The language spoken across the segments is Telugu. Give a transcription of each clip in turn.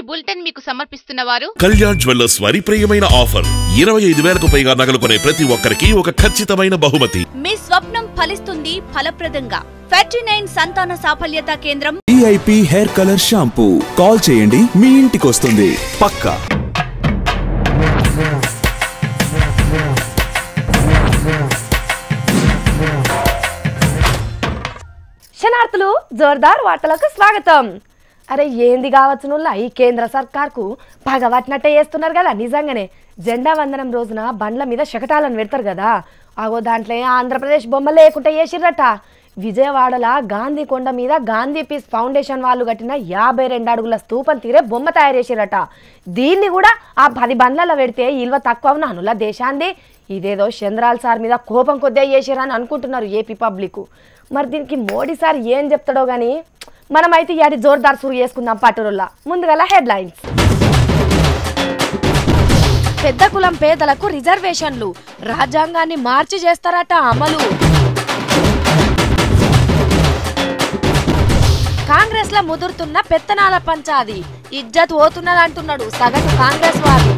బులెటిన్ మీకు సమర్పిస్తున్న వారు కళ్యాణ్ జ్యువెల్లర్స్ వారి ప్రియమైన ఆఫర్ 25,000కు పైగా నగలు కొనే ప్రతి ఒక్కరికి ఒక ఖచ్చితమైన బహుమతి. మీ స్వప్నం ఫలిస్తుంది ఫలప్రదంగా. 39 సంతాన సాఫల్యత కేంద్రం VIP hair colour shampoo. Call చేయండి, మీ ఇంటికి వస్తుంది పక్కా. శనార్థులు జోర్దార్ వార్తలకు స్వాగతం. అరే ఏంది కావచ్చునుల్లా ఈ కేంద్ర సర్కార్కు పగవట్టినట్టే చేస్తున్నారు కదా. నిజంగానే జెండా వందనం రోజున బండ్ల మీద శకటాలను పెడతారు కదా. ఆగో దాంట్లో ఆంధ్రప్రదేశ్ బొమ్మ లేకుండా చేసిర్రట. విజయవాడల గాంధీ కొండ మీద గాంధీ పీస్ ఫౌండేషన్ వాళ్ళు కట్టిన 52 అడుగుల స్తూపం తీరే బొమ్మ తయారు చేసిరట. దీన్ని కూడా ఆ 10 బండ్లలో పెడితే ఇల్వ తక్కువ నానులా దేశాంది. ఇదేదో చంద్రాల్ సార్ మీద కోపం కొద్దిగా చేసిరని అనుకుంటున్నారు ఏపీ పబ్లిక్. మరి దీనికి మోడీ సార్ ఏం చెప్తాడో గానీ మనమైతే ఇయాడి జోర్దార్ సురు చేసుకుందాం పట్టురుల్లా. ముందుగల హెడ్లైన్స్. పెద్ద కులం పేదలకు రిజర్వేషన్లు రాజ్యాంగాన్ని మార్చి చేస్తారట అమలు. కాంగ్రెస్ లో ముదురుతున్న పెత్తనాల పంచాది ఇజ్జత్ పోతున్నదంటున్నాడు సగటు కాంగ్రెస్ వారు.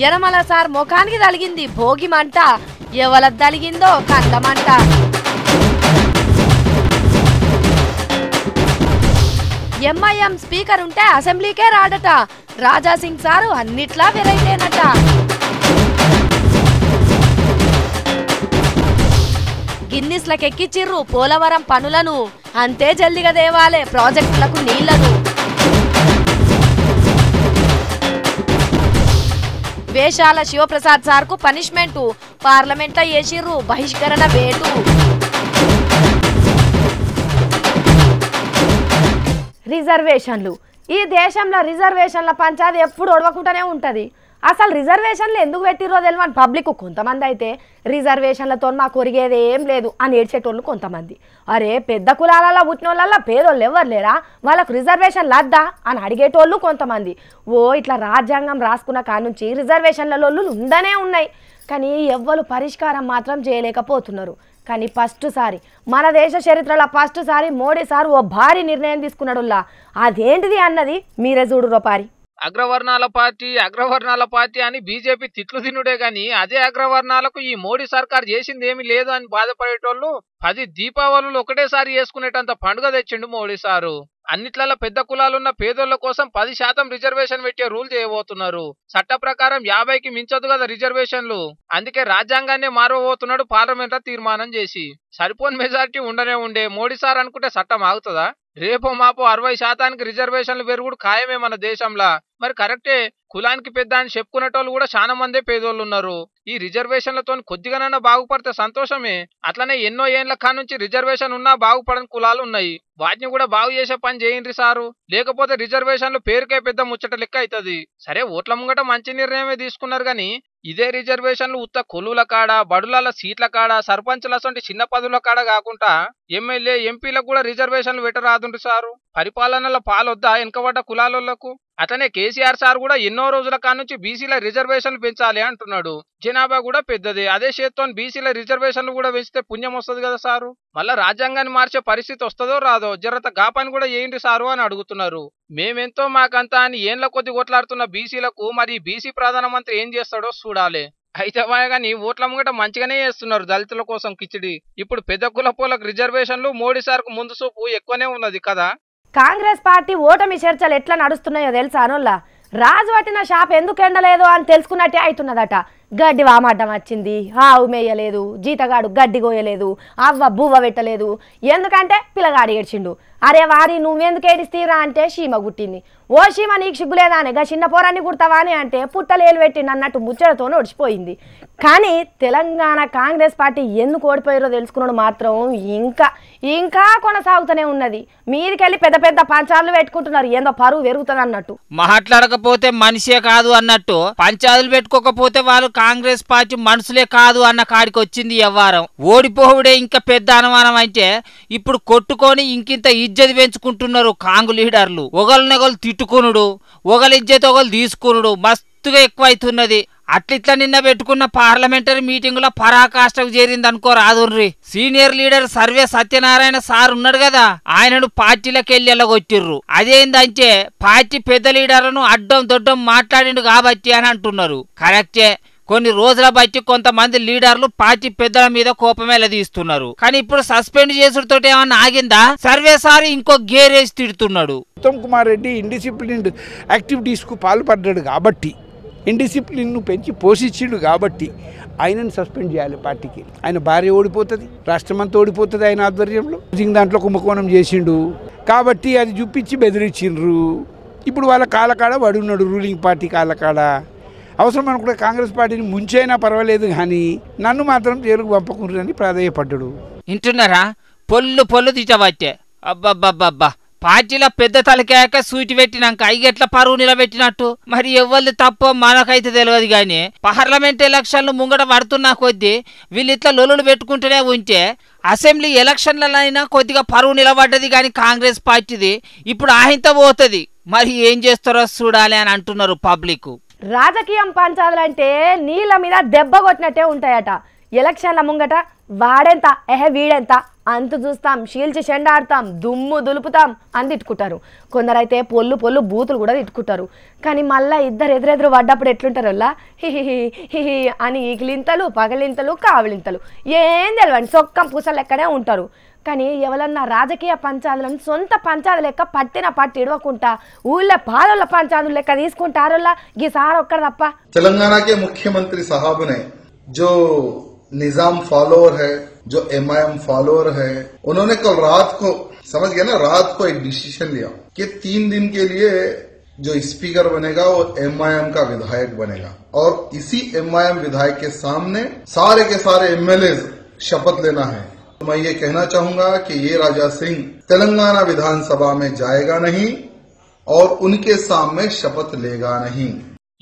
యనమల సార్ ముఖానికి తలిగింది భోగి మంట, ఎవల తలిగిందో కందమంట. ఎంఐఎం స్పీకర్ ఉంటే అసెంబ్లీకే రాడట, రాజాసింగ్ సారు అన్నిట్లా వెరైటేనట. గిన్నిస్లకు ఎక్కిచ్చిర్రు పోలవరం పనులను, అంతే జల్దిగా దేవాలే ప్రాజెక్టులకు నీళ్లను. వేషాల శివప్రసాద్ సార్కు పనిష్మెంటు, పార్లమెంట్లో వేసిర్రు బహిష్కరణ వేటు. రిజర్వేషన్లు. ఈ దేశంలో రిజర్వేషన్ల పంచాది ఎప్పుడు ఒడవకుండానే ఉంటుంది. అసలు రిజర్వేషన్లు ఎందుకు పెట్టిరో తెలియని పబ్లిక్ కొంతమంది అయితే రిజర్వేషన్లతో మాకు ఒరిగేది ఏం లేదు అని ఏడ్చేటోళ్ళు కొంతమంది. అరే పెద్ద కులాలలో పుట్టిన వాళ్ళ పేదోళ్ళు ఎవరు లేరా, వాళ్ళకు రిజర్వేషన్లు వద్దా అని అడిగేటోళ్ళు కొంతమంది. ఇట్లా రాజ్యాంగం రాసుకున్న కానుంచి రిజర్వేషన్లలో ఉండనే ఉన్నాయి, కానీ ఎవ్వరు పరిష్కారం మాత్రం చేయలేకపోతున్నారు. కానీ ఫస్ట్ సారి మన దేశ చరిత్రలో ఫస్ట్ సారి మోడీ సార్ ఓ భారీ నిర్ణయం తీసుకున్నాడుల్లా. అదేంటిది అన్నది మీరే చూడురో పారి. అగ్రవర్ణాల పార్టీ అని బీజేపీ తిట్లు తినుడే గాని అదే అగ్రవర్ణాలకు ఈ మోడీ సర్కార్ చేసింది ఏమీ లేదు అని బాధపడేటోళ్ళు 10 దీపావళులు ఒకటేసారి చేసుకునేటంత పండుగ తెచ్చిండు మోడీ సారు. అన్నిట్లలో పెద్ద కులాలున్న పేదోళ్ల కోసం 10% రిజర్వేషన్ పెట్టే రూల్ చేయబోతున్నారు. చట్ట ప్రకారం 50కి మించదు కదా రిజర్వేషన్లు. అందుకే రాజ్యాంగాన్ని మారబోతున్నాడు పార్లమెంట్ లో తీర్మానం చేసి. సరిపోని మెజారిటీ ఉండే మోడీ సార్ అనుకుంటే చట్టం ఆగుతుందా? రేపో మాపో 60% రిజర్వేషన్లు పెరుగుడు ఖాయమే మన దేశంలో. మరి కరెక్టే, కులానికి పెద్ద అని చెప్పుకునేటోళ్ళు కూడా చాలా మందే పేదోళ్ళు ఉన్నారు. ఈ రిజర్వేషన్లతో కొద్దిగానన్నా బాగుపడితే సంతోషమే. అట్లనే ఎన్నో ఏళ్ల కానుంచి రిజర్వేషన్ ఉన్నా బాగుపడని కులాలు ఉన్నాయి. వాటిని కూడా బాగు చేసే పని చేయండి సారు, లేకపోతే రిజర్వేషన్లు పేరుకే పెద్ద ముచ్చట లెక్క అవుతుంది. సరే ఓట్ల ముంగట మంచి నిర్ణయమే తీసుకున్నారు గాని ఇదే రిజర్వేషన్లు ఉత్త కొలువుల కాడ, బడుల సీట్ల కాడ, సర్పంచ్ల వంటి చిన్న పదవుల కాడ కాకుండా ఎమ్మెల్యే ఎంపీలకు కూడా రిజర్వేషన్లు పెట్టరాదుండ్రి సారు. పరిపాలనలో పాలొద్దా వెనుకబడ్డ కులాలకు? అతనే కేసీఆర్ సార్ కూడా ఎన్నో రోజుల కానుంచి బీసీల రిజర్వేషన్లు పెంచాలి అంటున్నాడు. జనాభా కూడా పెద్దదే, అదే చేత్తో బీసీల రిజర్వేషన్లు కూడా పెంచితే పుణ్యం వస్తుంది కదా సారు. మళ్ళా రాజ్యాంగాన్ని మార్చే పరిస్థితి వస్తుందో రాదో జరత గాపాని కూడా ఏంటి సారు అని అడుగుతున్నారు. మేమెంతో మాకంతా అని ఏండ్ల కొద్ది కొట్లాడుతున్న బీసీలకు మరి బీసీ ప్రధానమంత్రి ఏం చేస్తాడో చూడాలి. అయితే కానీ ఓట్ల ముంగట మంచిగానే చేస్తున్నారు దళితుల కోసం కిచిడి. ఇప్పుడు పెద్ద కులపోలకు రిజర్వేషన్లు మోడీ సార్కు ముందు చూపు ఎక్కువనే ఉన్నది కదా. కాంగ్రెస్ పార్టీ ఓటమి చర్చలు ఎట్లా నడుస్తున్నాయో తెలుసా అనోల్లా. రాజు పట్టిన షాప్ ఎందుకు ఎండలేదో అని తెలుసుకున్నట్టే అవుతున్నదట. గడ్డి వామడ్డం వచ్చింది, ఆవు మేయలేదు, జీతగాడు గడ్డి కోయలేదు, అవ్వ బువ్వ పెట్టలేదు. ఎందుకంటే పిల్లగాడు ఏడ్చిండు. అరే వారి నువ్వెందుకు ఏడిస్తీరా అంటే సీమ గుట్టింది. ఓ సీమ నీకు సిగ్గులేదా అని గా చిన్న పోరాన్ని కుడతావా అని అంటే పుట్టలేలు పెట్టింది అన్నట్టు ముచ్చటతో ఒడిచిపోయింది. కానీ తెలంగాణ కాంగ్రెస్ పార్టీ ఎందుకు ఓడిపోయారో తెలుసుకున్నాడు మాత్రం ఇంకా కొనసాగుతూనే ఉన్నది. మీదికెళ్ళి పెద్ద పెద్ద పంచాలు పెట్టుకుంటున్నారు, ఏందో పరువు పెరుగుతుంది అన్నట్టు. మాట్లాడకపోతే మనిషే కాదు అన్నట్టు పంచాదులు పెట్టుకోకపోతే వాళ్ళు కాంగ్రెస్ పార్టీ మనుషులే కాదు అన్న కాడికి వచ్చింది వ్యవహారం. ఓడిపోవుడే ఇంకా పెద్ద అనుమానం అయితే ఇప్పుడు కొట్టుకొని ఇంకింత ఇజ్జత్ పెంచుకుంటున్నారు కాంగు లీడర్లు. ఒకళ్ళనొకళ్ళు తిట్టుకునుడు, ఒకళ్ళ ఇజ్జత్ ఒకళ్ళు తీసుకునుడు మస్తుగా ఎక్కువ అవుతున్నది. అట్లిట్లా నిన్న పెట్టుకున్న పార్లమెంటరీ మీటింగ్ లో పరాకాష్ఠకు చేరింది అనుకో రాదుర్రి. Senior leader Sarve Satyanarayana sir ఉన్నాడు కదా, ఆయనను పార్టీలకు వెళ్ళి ఎల్లగొట్టిర్రు. అదేందంటే పార్టీ పెద్ద లీడర్లను అడ్డం దొడ్డం మాట్లాడిండు కాబట్టి అని అంటున్నారు. కరెక్టే, కొన్ని రోజుల బట్టి కొంతమంది లీడర్లు పార్టీ పెద్దల మీద కోపమేలా తీస్తున్నారు. కానీ ఇప్పుడు సస్పెండ్ చేసుడుతో ఏమన్నా ఆగిందా? సర్వే సార్ ఇంకో గేరేసి తిడుతున్నాడు. ఉత్తమ్ కుమార్ రెడ్డి ఇండిసిప్లిన్డ్ యాక్టివిటీస్కు పాల్పడ్డాడు కాబట్టి, ఇండిసిప్లిన్ను పెంచి పోషించిండు కాబట్టి ఆయనను సస్పెండ్ చేయాలి పార్టీకి. ఆయన భార్య ఓడిపోతుంది, రాష్ట్రమంతా ఓడిపోతుంది ఆయన ఆధ్వర్యంలో. దాంట్లో కుంభకోణం చేసిండు కాబట్టి అది చూపించి బెదిరించిండ్రు. ఇప్పుడు వాళ్ళ కాలకాడ వాడున్నాడు, రూలింగ్ పార్టీ కాలకాడ. అవసరం అనుకుంటే కాంగ్రెస్ పార్టీని ముంచైనా పర్వాలేదు కానీ నన్ను మాత్రం జైలుకు పంపకుండ్రని ప్రాధాయపడ్డాడు. వింటున్నారా? పొల్లు పొల్లు తిట్టబట్టే. అబ్బబ్బబ్బబ్బా, పార్టీలో పెద్ద తలకాయక సూటి పెట్టినాక ఐగెట్ల పరువు నిలబెట్టినట్టు. మరి ఎవరిది తప్పో మనకైతే తెలియదు గాని పార్లమెంట్ ఎలక్షన్లు ముంగట పడుతున్నా కొద్దీ వీళ్ళిట్లా లొలులు పెట్టుకుంటూనే ఉంటే అసెంబ్లీ ఎలక్షన్లైనా కొద్దిగా పరువు నిలబడ్డది కానీ కాంగ్రెస్ పార్టీది ఇప్పుడు ఆహింత పోతుంది. మరి ఏం చేస్తారో చూడాలి అని అంటున్నారు పబ్లిక్. రాజకీయం పంచాలంటే నీళ్ళ మీద దెబ్బ కొట్టినట్టే ఉంటాయట. ఎలక్షన్ల ముంగట వాడెంత వీడెంత అంతు చూస్తాం, చీల్చి చెండాడతాం, దుమ్ము దులుపుతాం అని తిట్టుకుంటారు. కొందరైతే పొల్లు పొల్లు బూతులు కూడా తిట్టుకుంటారు. కానీ మళ్ళీ ఇద్దరు ఎదురెదురు పడ్డప్పుడు ఎట్లుంటారు వాళ్ళ హిహి హిహి అని ఈకిలింతలు పగలింతలు కావలింతలు ఏం తెలియండి సొక్కం పూసలు లెక్కనే ఉంటారు. కానీ ఎవరన్నా రాజకీయ పంచాదులను సొంత పంచాదులు లెక్క పట్టిన పట్టి ఇడవకుండా ఊళ్ళో పాలల పంచాదులు లెక్క తీసుకుంటారోలా ఈ సార్ ఒక్కడ తప్ప. తెలంగాణ के मुख्यमंत्री साहब ने जो निजाम फॉलोअर है, जो एमआईएम फॉलोअर है, उन्होंने कल रात को समझ गया ना, रात को एक डिसीजन लिया कि 3 दिन के लिए जो स्पीकर बनेगा वो एमआईएम का विधायक बनेगा और इसी एमआईएम विधायक के सामने सारे के सारे एमएलए शपथ लेना है. तो मैं ये कहना चाहूंगा कि ये राजा सिंह तेलंगाना विधानसभा में जाएगा नहीं और उनके सामने शपथ लेगा नहीं.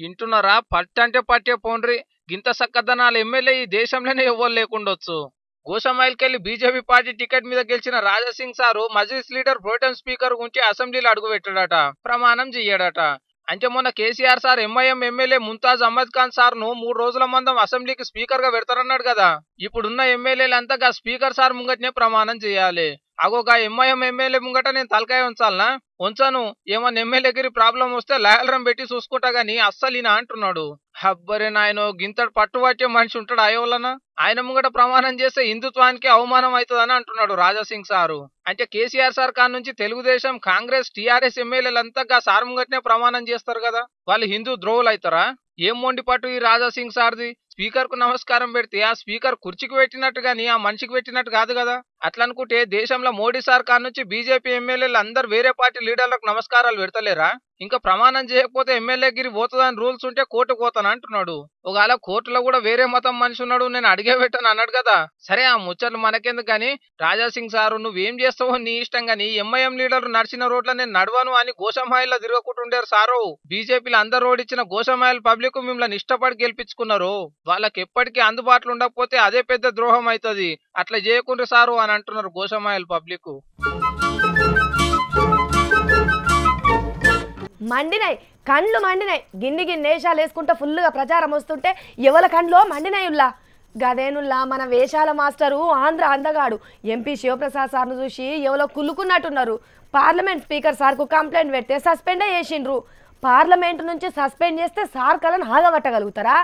ఇంటున్నారా? పట్టంటే పట్టే పోండ్రి. గింత సక్కదనాలు ఎమ్మెల్యే ఈ దేశంలోనే ఎవ్వరు లేకుండొచ్చు. గోషామైల్కెళ్లి బీజేపీ పార్టీ టికెట్ మీద గెలిచిన Raja Singh sir Majlis leader protem speaker గురించి అసెంబ్లీలో అడుగుపెట్టాడట, ప్రమాణం చెయ్యాడట. అంటే మొన్న KCR sir MIM MLA Mumtaz Ahmed Khan sir ను 3 రోజుల మందం అసెంబ్లీకి స్పీకర్ గా పెడతారన్నాడు కదా. ఇప్పుడున్న ఎమ్మెల్యేలంతా స్పీకర్ సార్ ముంగటనే ప్రమాణం చేయాలి. అగోగా ఎంఐఎం ఎమ్మెల్యే ముంగట నేను తలకాయ ఉంచాలనా? ఉంచాను. ఏమన్నా ఎమ్మెల్యేగిరి ప్రాబ్లం వస్తే లాయలరం పెట్టి చూసుకుంటా గానీ అస్సలు ఈయన అంటున్నాడు. హబ్బరే నాయనో, గింతడు పట్టుబట్టే మనిషి ఉంటాడు అయ్యోలనా? ఆయన ముంగట ప్రమాణం చేస్తే హిందుత్వానికి అవమానం అవుతుందని అంటున్నాడు రాజాసింగ్ సారు. అంటే కేసీఆర్ సార్ కాడ నుంచి తెలుగుదేశం, కాంగ్రెస్, టీఆర్ఎస్ ఎమ్మెల్యేలంతా సార్ ముంగటనే ప్రమాణం చేస్తారు కదా, వాళ్ళు హిందూ ద్రోవులు అవుతారా? ఏం మొండి పట్టు ఈ రాజాసింగ్ సార్ది? స్పీకర్ కు నమస్కారం పెడితే ఆ స్పీకర్ కుర్చీకి పెట్టినట్టు గానీ ఆ మనిషికి పెట్టినట్టు కాదు కదా. అట్లా అనుకుంటే దేశంలో మోడీ సార్ కాడ నుంచి బీజేపీ ఎమ్మెల్యేలు అందరు వేరే పార్టీ లీడర్లకు నమస్కారాలు పెడతలేరా? ఇంకా ప్రమాణం చేయకపోతే ఎమ్మెల్యే గిరి పోతుందని రూల్స్ ఉంటే కోర్టుకు పోతాను అంటున్నాడు. ఒకవేళ కోర్టులో కూడా వేరే మతం మనిషి ఉన్నాడు, నేను అడిగే పెట్టాను అన్నాడు కదా. సరే ఆ ముచ్చట్లు మనకెందుకు గానీ రాజాసింగ్ సారు నువ్వేం చేస్తావో నీ ఇష్టం గానీ ఎంఐఎం లీడర్లు నడిచిన రోడ్ల నేను నడవను అని గోషామాయిల్లో తిరగకుంటుండేరు సారు. బీజేపీలో అందరు ఓడిచ్చిన గోషామాయిల పబ్లిక్ మిమ్మల్ని ఇష్టపడి గెలిపించుకున్నారు. వాళ్ళకి ఎప్పటికీ అందుబాటులో ఉండకపోతే అదే పెద్ద ద్రోహం అవుతుంది. అట్లా చేయకుండ్రి సారు అని అంటున్నారు గోషామాయిల పబ్లిక్. మండినాయి కండ్లు మండినాయి. గిన్ని వేషాలు వేసుకుంటే ఫుల్గా ప్రచారం వస్తుంటే ఎవల కండ్లో మండినాయుల్లా. గదేనుల్లా మన వేషాల మాస్టరు ఆంధ్ర అందగాడు ఎంపీ శివప్రసాద్ సార్ను చూసి ఎవరో కుళ్ళుకున్నట్టున్నారు. పార్లమెంట్ స్పీకర్ సార్కు కంప్లైంట్ పెడితే సస్పెండ్ చేసిండ్రు. పార్లమెంట్ నుంచి సస్పెండ్ చేస్తే సార్ కలను ఆగబట్టగలుగుతారా?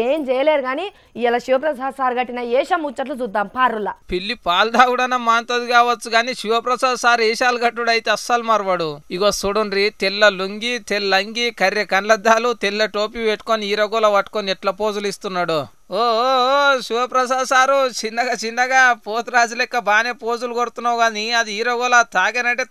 ఏం చేయలేరు కానీ ఇలా శివప్రసాద్ సార్ కట్టిన ఏషం ముచ్చట్లు చూద్దాం. పార్రులా పిల్లి పాలు తాగుడన్నా మాంతది కావచ్చు కానీ శివప్రసాద్ సార్ ఏషాలు కట్టుడు అయితే అస్సలు మరవాడు. ఇగో చూడండి, తెల్ల లుంగి, తెల్లంగి, కర్రె కండ్లద్దాలు, తెల్ల టోపీ పెట్టుకొని ఈరగోల పట్టుకొని ఎట్లా పోజులు ఇస్తున్నాడు. ఓ శివప్రసాద్ సారు చిన్నగా పోతురాజు లెక్క బానే పోజులు కొడుతున్నావు గానీ అది ఈరగోల తాగానంటే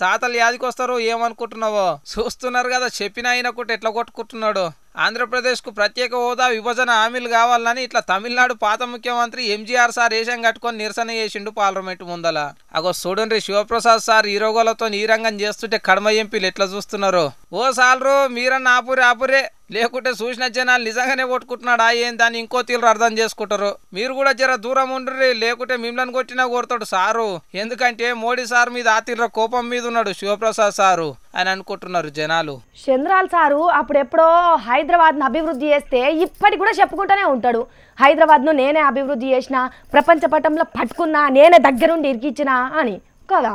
తాతలు యాదికొస్తారు ఏమనుకుంటున్నావో. చూస్తున్నారు కదా చెప్పిన అయినకుంటే ఎట్లా కొట్టుకుంటున్నాడు. ఆంధ్రప్రదేశ్ కు ప్రత్యేక హోదా, విభజన హామీలు కావాలని ఇట్లా తమిళనాడు పాత ముఖ్యమంత్రి ఎంజీఆర్ సార్ ఏషం కట్టుకొని నిరసన చేసిండు పార్లమెంట్ ముందల. అగో చూడండి శివప్రసాద్ సార్ ఈరోగోలతో నీరంగం చేస్తుంటే కడమ ఎంపీలు ఎట్లా చూస్తున్నారు. ఓ సాలరు మీరన్న ఆపురే లేకుంటే చూసిన జనాలు నిజంగానే కొట్టుకుంటున్నాడా ఏందని ఇంకో తీరు అర్థం చేసుకుంటారు. మీరు కూడా జర దూరం ఉండ్రి, లేకుంటే మిమ్మల్ని కొట్టినా కొడతాడు సారు. ఎందుకంటే మోడీ సార్ మీద ఆ తీరు కోపం మీద ఉన్నాడు శివప్రసాద్ సారు అని అనుకుంటున్నారు జనాలు. చంద్రాల్ సారు అప్పుడెప్పుడో హైదరాబాద్ను అభివృద్ధి చేస్తే ఇప్పటికి కూడా చెప్పుకుంటూనే ఉంటాడు. హైదరాబాద్ను నేనే అభివృద్ధి చేసిన, ప్రపంచ పటంలో పట్టుకున్నా, నేనే దగ్గరుండి ఇరికిచ్చినా అని కదా.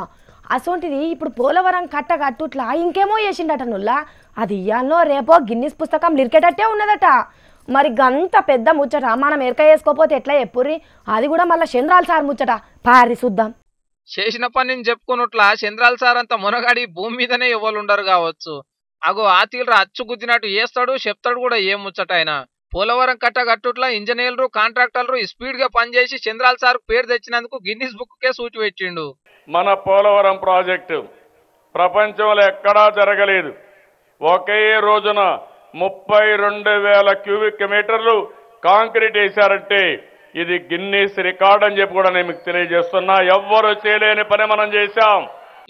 అసోంటిది ఇప్పుడు పోలవరం కట్టగట్టుట్లా ఇంకేమో చేసిండట నుల్లా. అది ఇయ్యాలనో రేపో గిన్నిస్ పుస్తకం లిరికేటట్టే ఉన్నదట. మరి గంత పెద్ద ముచ్చట మనం ఎరక వేసుకోపోతే ఎట్లా చెప్పుర్రి? అది కూడా మళ్ళీ చంద్రాల్ సార్ ముచ్చట పారి చూద్దాం. చేసిన పనిని చెప్పుకున్నట్లా చంద్రాల్ సార్ అంత మునగాడి భూమి మీదనే ఎవరు ఉండరు కావచ్చు. అగో ఆ తీరు అచ్చు గుద్దినట్టు చేస్తాడు, చెప్తాడు కూడా ఏం ముచ్చట ఆయన. పోలవరం కట్టగట్టుట్లా ఇంజనీర్లు కాంట్రాక్టర్లు స్పీడ్ గా పనిచేసి చంద్రాల్ సార్ పేరు తెచ్చినందుకు గిన్నిస్ బుక్ కే సూచి పెట్టిండు. మన పోలవరం ప్రాజెక్టు ప్రపంచంలో ఎక్కడా జరగలేదు. ఒకే రోజున 32,000 క్యూబిక్ మీటర్లు కాంక్రీట్ వేశారంటే ఇది గిన్నీస్ రికార్డ్ అని చెప్పి కూడా నేను మీకు తెలియజేస్తున్నా. ఎవ్వరు చేయలేని పని మనం చేశాం.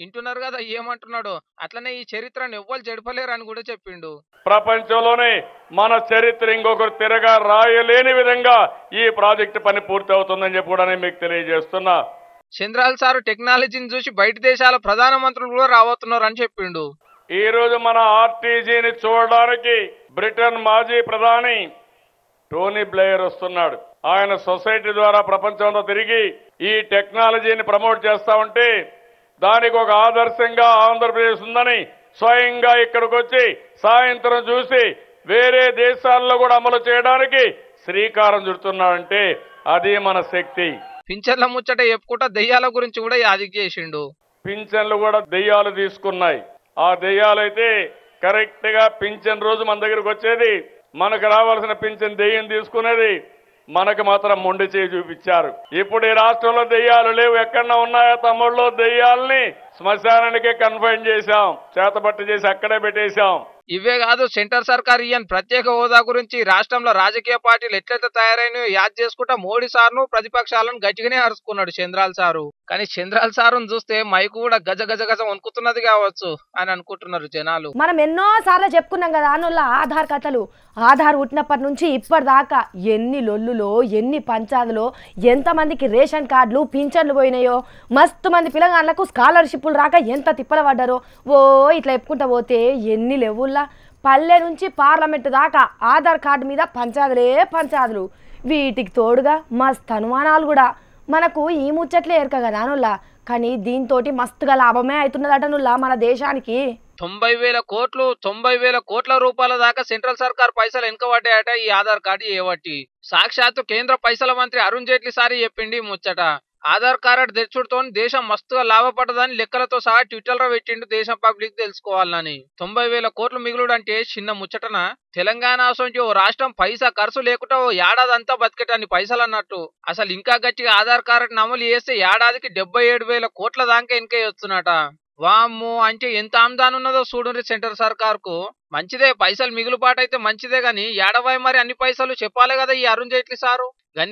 వింటున్నారు కదా ఏమంటున్నాడు. అట్లనే ఈ చరిత్రను ఎవ్వరు జడపలేరు అని కూడా చెప్పిండు. ప్రపంచంలోనే మన చరిత్ర ఇంకొకరు తిరగా రాయలేని విధంగా ఈ ప్రాజెక్టు పని పూర్తి అవుతుందని చెప్పి కూడా నేను మీకు తెలియజేస్తున్నా. చంద్రాల్ సార్ టెక్నాలజీని చూసి బయట దేశాల ప్రధానమంత్రులు కూడా రాబోతున్నారు అని చెప్పిండు. ఈ రోజు మన ఆర్టీజీని చూడడానికి బ్రిటన్ మాజీ ప్రధాని టోనీ బ్లేయర్ వస్తున్నాడు. ఆయన సొసైటీ ద్వారా ప్రపంచంలో తిరిగి ఈ టెక్నాలజీని ప్రమోట్ చేస్తా ఉంటే దానికి ఒక ఆదర్శంగా ఆంధ్రప్రదేశ్ ఉందని స్వయంగా ఇక్కడికి వచ్చి సాయంత్రం చూసి వేరే దేశాల్లో కూడా అమలు చేయడానికి శ్రీకారం చుడుతున్నాడంటే అది మన శక్తి. పింఛన్ల ముచ్చట చెప్పుకుంటా దెయ్యాల గురించి కూడా యాదికి చేసిండు. పింఛన్లు కూడా దెయ్యాలు తీసుకున్నాయి. ఆ దెయ్యాలైతే కరెక్ట్ గా పింఛన్ రోజు మన దగ్గరకు వచ్చేది, మనకు రావాల్సిన పింఛన్ దెయ్యం తీసుకునేది, మనకు మాత్రం మొండి చేయి చూపించారు. ఇప్పుడు ఈ రాష్ట్రంలో దెయ్యాలు లేవు. ఎక్కడన్నా ఉన్నాయా తమ్ముళ్ళు? దెయ్యాలని శ్మశానానికే కన్ఫైన్ చేశాం, చేతబట్టి చేసి అక్కడే పెట్టేశాం. ఇవే కాదు, సెంటర్ సర్కార్ ఇయ్యని ప్రత్యేక హోదా గురించి రాష్ట్రంలో రాజకీయ పార్టీలు ఎట్లయితే తయారైనయో యాద్ చేసుకుంటా మోడీ సార్ను ప్రతిపక్షాలను గట్టిగానే అరుచుకున్నాడు చంద్రాల్ సారు. కానీ చంద్రాల్ సారును చూస్తే మైకు కూడా గజ గజ గజ వణుకుతున్నది కావచ్చు అని అనుకుంటున్నారు జనాలు. మనం ఎన్నో సార్లు చెప్పుకున్నాం కదా అనుల్లా ఆధార్ కథలు. ఆధార్ పుట్టినప్పటి నుంచి ఇప్పటిదాకా ఎన్ని లొల్లులో, ఎన్ని పంచాదులో, ఎంతమందికి రేషన్ కార్డులు, పింఛన్లు పోయినాయో, మస్తు మంది పిల్లగాళ్ళకు స్కాలర్షిప్లు రాక ఎంత తిప్పల పడ్డారో. ఓ ఇట్లా చెప్పుకుంటా పోతే ఎన్ని లేవుల్లా. పల్లె నుంచి పార్లమెంటు దాకా ఆధార్ కార్డు మీద పంచాదులే పంచాదులు. వీటికి తోడుగా మస్తు అనుమానాలు కూడా. మనకు ఈ ముచ్చట్లే ఎరక కదా అనుల్లా, కానీ దీంతో మస్తుగా లాభమే అవుతున్నదటనుల్లా మన దేశానికి. 90,000 కోట్ల రూపాయల దాకా సెంట్రల్ సర్కార్ పైసలు వెనుకబడ్డాయట ఈ ఆధార్ కార్డు ఏవట్టి. సాక్షాత్తు కేంద్ర పైసల మంత్రి అరుణ్ జైట్లీ సారి చెప్పిండి ముచ్చట. ఆధార్ కార్డు తెచ్చుడుతో దేశం మస్తుగా లాభపడ్డదని లెక్కలతో సహా ట్విట్టర్ లో పెట్టిండు దేశం పబ్లిక్ తెలుసుకోవాలని. 90,000 కోట్లు మిగులుడంటే చిన్న ముచ్చటన? తెలంగాణ అసొంటి ఓ రాష్ట్రం పైసా ఖర్చు లేకుండా ఓ ఏడాదంతా బతికేటన్ని పైసలు అన్నట్టు. అసలు ఇంకా గట్టిగా ఆధార్ కార్డు అమలు చేస్తే ఏడాదికి 77,000 కోట్ల దాకా వెనకేయొచ్చునట. వామ్మో, అంటే ఎంత ఆమ్దాన్ ఉన్నదో చూడండి సెంటర్ సర్కార్ కు. మంచిదే, పైసలు మిగులుపాటైతే మంచిదే గాని ఏడవాయి మరి అన్ని పైసలు చెప్పాలి కదా ఈ అరుణ్ జైట్లీ సారు.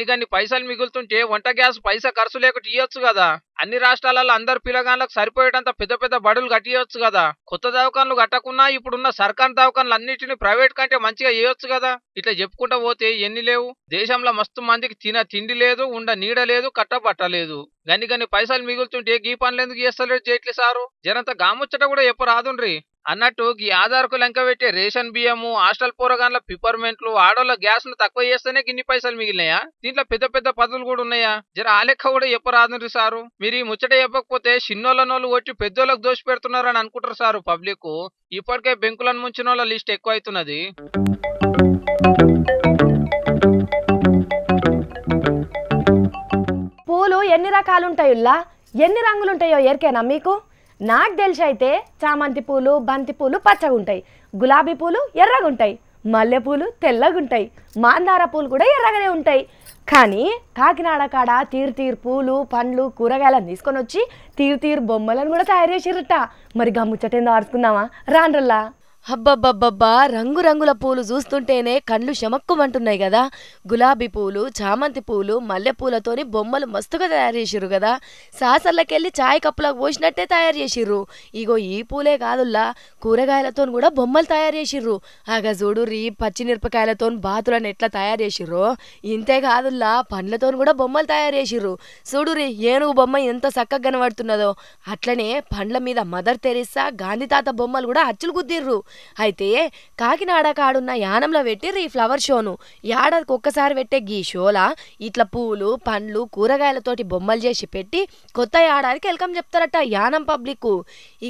గన్ని పైసలు మిగులుతుంటే వంట గ్యాస్ పైసా ఖర్చు లేకుండా ఇయ్యొచ్చు కదా. అన్ని రాష్ట్రాలలో అందరు పిల్లగాళ్ళకు సరిపోయేటంత పెద్ద పెద్ద బడులు కట్టియొచ్చు కదా. కొత్త దవాఖాన్లు కట్టకున్నా ఇప్పుడున్న సర్కార్ దవాఖాన్లు అన్నిటిని ప్రైవేట్ కంటే మంచిగా చేయొచ్చు కదా. ఇట్లా చెప్పుకుంటా పోతే ఎన్ని లేవు. దేశంలో మస్తు మందికి తిండి లేదు, ఉండ నీడ లేదు, కట్టబట్టలేదు. గన్ని పైసలు మిగులుతుంటే గీ పనులు ఎందుకు చేస్తలేదు జైట్లీ సారు? జనంత గాముచ్చట కూడా రాదుండ్రి. అన్నట్టు ఈ ఆధార్కు లెంక పెట్టే రేషన్ బియ్యము, హాస్టల్ పోరగాన్ల పిపర్మెంట్లు, ఆడోళ్ళ గ్యాస్ ను తక్కువ చేస్తేనే గిన్ని పైసలు మిగిలినాయా? దీంట్లో పెద్ద పెద్ద పదవులు కూడా ఉన్నాయా? జర ఆ లెక్క కూడా రాదుండ్రి సారు. మీరు ఈ ముచ్చట చెప్పకపోతే చిన్నోళ్ళనోళ్ళు కొట్టి పెద్దోళ్ళకు దోషి పెడుతున్నారు అని అనుకుంటారు సారు పబ్లిక్. ఇప్పటికే బెంకులను ముంచిన వాళ్ళ లిస్ట్ ఎక్కువ అవుతున్నది. పూలు ఎన్ని రకాలుంటాయుల్లా, ఎన్ని రంగులుంటాయో ఎరికేనా మీకు? నాకు తెలిసి అయితే చామంతి పూలు, బంతి పూలు పచ్చగుంటాయి, గులాబీ పూలు ఎర్రగుంటాయి, మల్లెపూలు తెల్లగుంటాయి, మాందార పూలు కూడా ఎర్రగానే ఉంటాయి. కానీ కాకినాడ కాడ తీరు పూలు, పండ్లు, కూరగాయలను తీసుకొని వచ్చి తీరు బొమ్మలను కూడా తయారు చేసిర్రట. మరి గమ్ముచ్చటేందో ఆడుకుందామా రాండ్రల్లా? అబ్బబ్బబ్బబ్బా రంగురంగుల పూలు చూస్తుంటేనే కళ్ళు శమక్కుమంటున్నాయి కదా. గులాబీ పూలు, చామంతి పూలు, మల్లెపూలతోని బొమ్మలు మస్తుగా తయారు చేసిర్రు కదా. సాసర్లకెళ్ళి చాయ్ కప్పులకు పోసినట్టే తయారు చేసిర్రు. ఇగో ఈ పూలే కాదుల్లా, కూరగాయలతో కూడా బొమ్మలు తయారు చేసిర్రు. ఆగా చూడుర్రి పచ్చిమిరపకాయలతో బాతులను ఎట్లా తయారు చేసిర్రో, ఇంతే కాదుల్లా పండ్లతో కూడా బొమ్మలు తయారు చేసిర్రు. చూడుర్రి ఏనుగు బొమ్మ ఎంత చక్కగా కనబడుతున్నదో, అట్లనే పండ్ల మీద మదర్ తెరిసా, గాంధీ తాత బొమ్మలు కూడా అచ్చులు గుద్దిర్రు. అయితే కాకినాడ కాడున్న యానంలో పెట్టిర్రు ఈ ఫ్లవర్ షోను. ఏడాదికి ఒక్కసారి పెట్టే గీ షోలా ఇట్లా పూలు, పండ్లు, కూరగాయలతోటి బొమ్మలు చేసి పెట్టి కొత్త ఏడాదికి వెల్కమ్ చెప్తారట యానం పబ్లిక్.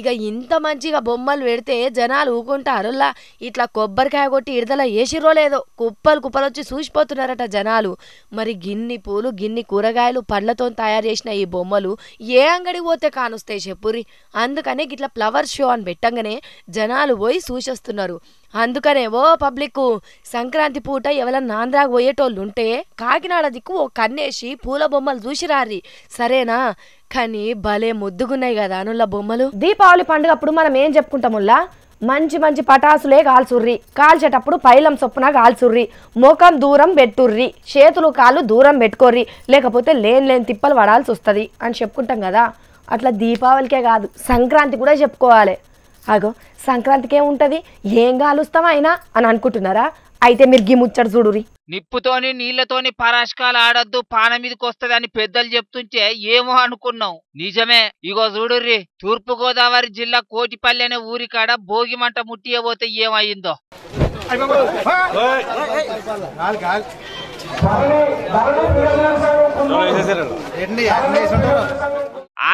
ఇక ఇంత మంచిగా బొమ్మలు పెడితే జనాలు ఊకుంటారులా. ఇట్లా కొబ్బరికాయ కొట్టి ఇడదల వేసిర్రో లేదో కుప్పలు కుప్పలు వచ్చి చూసిపోతున్నారట జనాలు. మరి గిన్ని పూలు, గిన్ని కూరగాయలు, పండ్లతో తయారు చేసిన ఈ బొమ్మలు ఏ అంగడికి పోతే కానుస్తాయి చెప్పురి. అందుకనే గిట్లా ఫ్లవర్ షో అని పెట్టంగానే జనాలు పోయి చూసేస్తున్నారు. అందుకనే ఓ పబ్లిక్ సంక్రాంతి పూట ఎవరన్నా ఆంధ్రాకు పోయేటోళ్ళు ఉంటే కాకినాడ దిక్కు ఓ కన్నేసి పూల బొమ్మలు చూసిరారి సరేనా. కానీ భలే ముద్దుగున్నాయి కదా అనుల్ల బొమ్మలు. దీపావళి పండుగ అప్పుడు మనం ఏం చెప్పుకుంటాముల్లా, మంచి మంచి పటాసులే కాల్చుర్రి, కాల్చేటప్పుడు పైలం చొప్పున కాల్చుర్రి, ముఖం దూరం పెట్టుర్రి, చేతులు కాళ్ళు దూరం పెట్టుకోర్రి, లేకపోతే లేని తిప్పలు పడాల్సి వస్తుంది అని చెప్పుకుంటాం కదా. అట్లా దీపావళికే కాదు సంక్రాంతి కూడా చెప్పుకోవాలి. అగో సంక్రాంతికి ఏముంటది, ఏం కాలుస్తామా అయినా అని అనుకుంటున్నారా? అయితే మీరు గీ ముచ్చట చూడురి. నిప్పుతోని నీళ్లతోని పరాశకాలు ఆడద్దు, పాన మీదకి వస్తుందని పెద్దలు చెప్తుంటే ఏమో అనుకున్నాం. నిజమే. ఇగో చూడుర్రి, తూర్పు గోదావరి జిల్లా కోటిపల్లి అనే ఊరికాడ భోగి మంట ముట్టియబోతే ఏమయ్యిందో.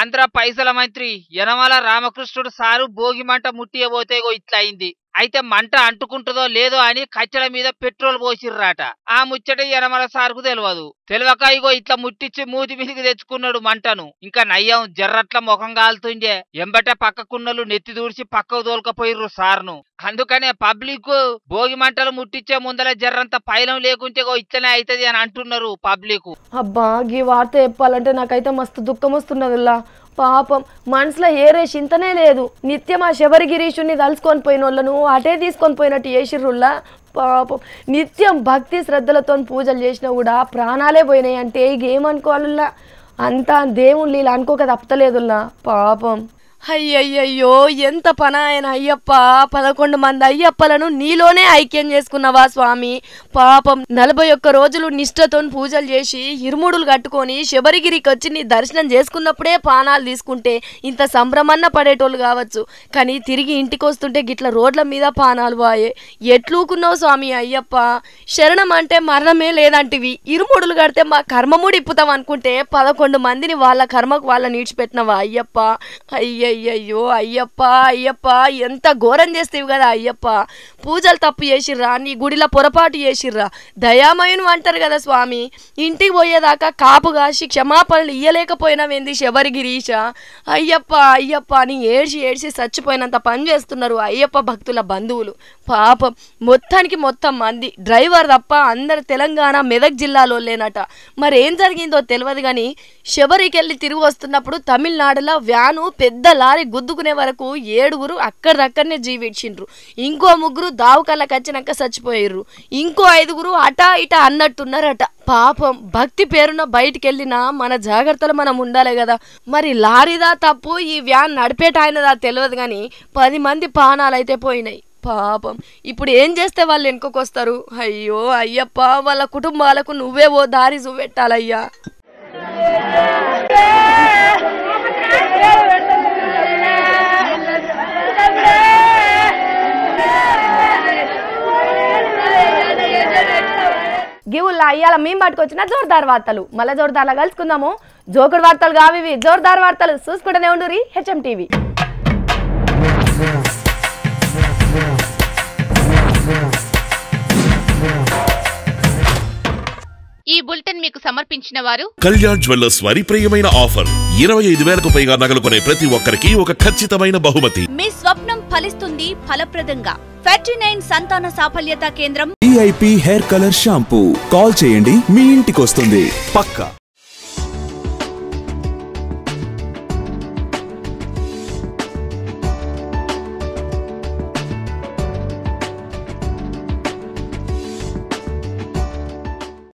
ఆంధ్ర పైసల మంత్రి యనమల రామకృష్ణుడు సారు భోగి మంట ముట్టియబోతే ఇట్లా అయింది. అయితే మంట అంటుకుంటుందో లేదో అని కచ్చల మీద పెట్రోల్ పోసిర్రాట. ఆ ముచ్చట యనమల సారుకు తెలియదు. తెలియక ఇగో ఇట్లా ముట్టించి మూతి మీదికి తెచ్చుకున్నాడు మంటను. ఇంకా నయ్యం జర్రట్ల ముఖం కాలుతుండే. ఎంబట పక్కకున్నలు నెత్తి దూడిచి పక్కకు తోలుకపోయిర్రు సార్ను. అందుకనే పబ్లిక్ భోగి మంటలు ముట్టించే ముందర జర్రంత పైలం లేకుంటే ఇట్లనే అవుతుంది అని అంటున్నారు పబ్లిక్. అబ్బా గీ వార్త చెప్పాలంటే నాకైతే మస్తు దుఃఖం వస్తున్నదిలా. పాపం మనసులో ఏరే చింతనే లేదు. నిత్యం ఆ శబరిగిరీషుని తలుసుకొని పోయిన వాళ్ళను అటే తీసుకొని పోయినట్టు చేసిర్రుల్లా. పాపం నిత్యం భక్తి శ్రద్ధలతో పూజలు చేసినా కూడా ప్రాణాలే పోయినాయి అంటే ఇక ఏమనుకోవాలా. అంతా దేవుళ్ళు ఇలా అనుకోక తప్పలేదుల్లా పాపం. అయ్యయ్యయ్యో ఎంత పన ఆయన అయ్యప్ప. 11 మంది అయ్యప్పలను నీలోనే ఐక్యం చేసుకున్నావా స్వామి. పాపం 41 రోజులు నిష్ఠతో పూజలు చేసి ఇరుముడులు కట్టుకొని శబరిగిరికి వచ్చి నీ దర్శనం చేసుకున్నప్పుడే పానాలు తీసుకుంటే ఇంత సంభ్రమన్న పడేటోళ్ళు కావచ్చు. కానీ తిరిగి ఇంటికి వస్తుంటే గిట్ల రోడ్ల మీద పానాలు వాయే. ఎట్లూకున్నావు స్వామి అయ్యప్ప. శరణం అంటే మరణమే లేదంటివి. ఇరుముడులు కడితే మా కర్మముడి ఇప్పుతాం అనుకుంటే 11 మందిని వాళ్ళ కర్మకు వాళ్ళని ఈడ్చిపెట్టినవా అయ్యప్ప. అయ్యయ్యో అయ్యప్ప అయ్యప్ప ఎంత ఘోరం చేస్తేవి కదా అయ్యప్ప. పూజలు తప్పు చేసిర్రా, నీ గుడిలో పొరపాటు చేసిర్రా, దయామయును అంటారు కదా స్వామి. ఇంటికి పోయేదాకా కాపు కాసి క్షమాపణలు ఇయ్యలేకపోయినావేంది శబరిగిరీష. అయ్యప్ప అయ్యప్ప అని ఏడ్చి ఏడ్చి చచ్చిపోయినంత పని చేస్తున్నారు అయ్యప్ప భక్తుల బంధువులు. పాపం మొత్తానికి మొత్తం మంది డ్రైవర్ తప్ప అందరు తెలంగాణ మెదక్ జిల్లాలో లేనట. మరేం జరిగిందో తెలియదు కానీ శబరికి వెళ్ళి తిరిగి వస్తున్నప్పుడు తమిళనాడులో వ్యాను పెద్ద లారీ గుద్దుకునే వరకు 7గురు అక్కడక్కడనే జీవించిండ్రు. ఇంకో 3 దావుకళ్ళకి వచ్చినాక చచ్చిపోయిర్రు. ఇంకో 5గురు అటా ఇటా అన్నట్టున్నారట. పాపం భక్తి పేరున బయటికి వెళ్ళినా మన జాగ్రత్తలు మనం ఉండాలి కదా. మరి లారీదా తప్పు, ఈ వ్యాన్ నడిపేటాయనదా తెలియదు కానీ 10 మంది ప్రాణాలైతే పోయినాయి. పాపం ఇప్పుడు ఏం చేస్తే వాళ్ళు వెనుకొస్తారు. అయ్యో అయ్యప్ప వాళ్ళ కుటుంబాలకు నువ్వే ఓ దారి చూపెట్టాలయ్యా. గివుల్లా ఇవాళ మేము పట్టుకొచ్చిన జోర్దార్ వార్తలు. మళ్ళీ జోర్దార్లా కలుసుకుందాము. జోకుడు వార్తలు కావి, జోర్దార్ వార్తలు చూసుకుంటూనే ఉండురి హెచ్ఎం టీవీ. ఈ బులెటిన్ మీకు సమర్పించిన వారు కళ్యాణ్ జ్యువెల్లర్స్ వారి ప్రియమైన ఆఫర్ 25,000కు పైగా నగలు కొనే ప్రతి ఒక్కరికి ఒక ఖచ్చితమైన బహుమతి. మీ స్వప్నం ఫలిస్తుంది ఫలప్రదంగా. 39 సంతాన సాఫల్యత కేంద్రం. VIP hair colour shampoo. Call చేయండి, మీ ఇంటికి వస్తుంది పక్కా.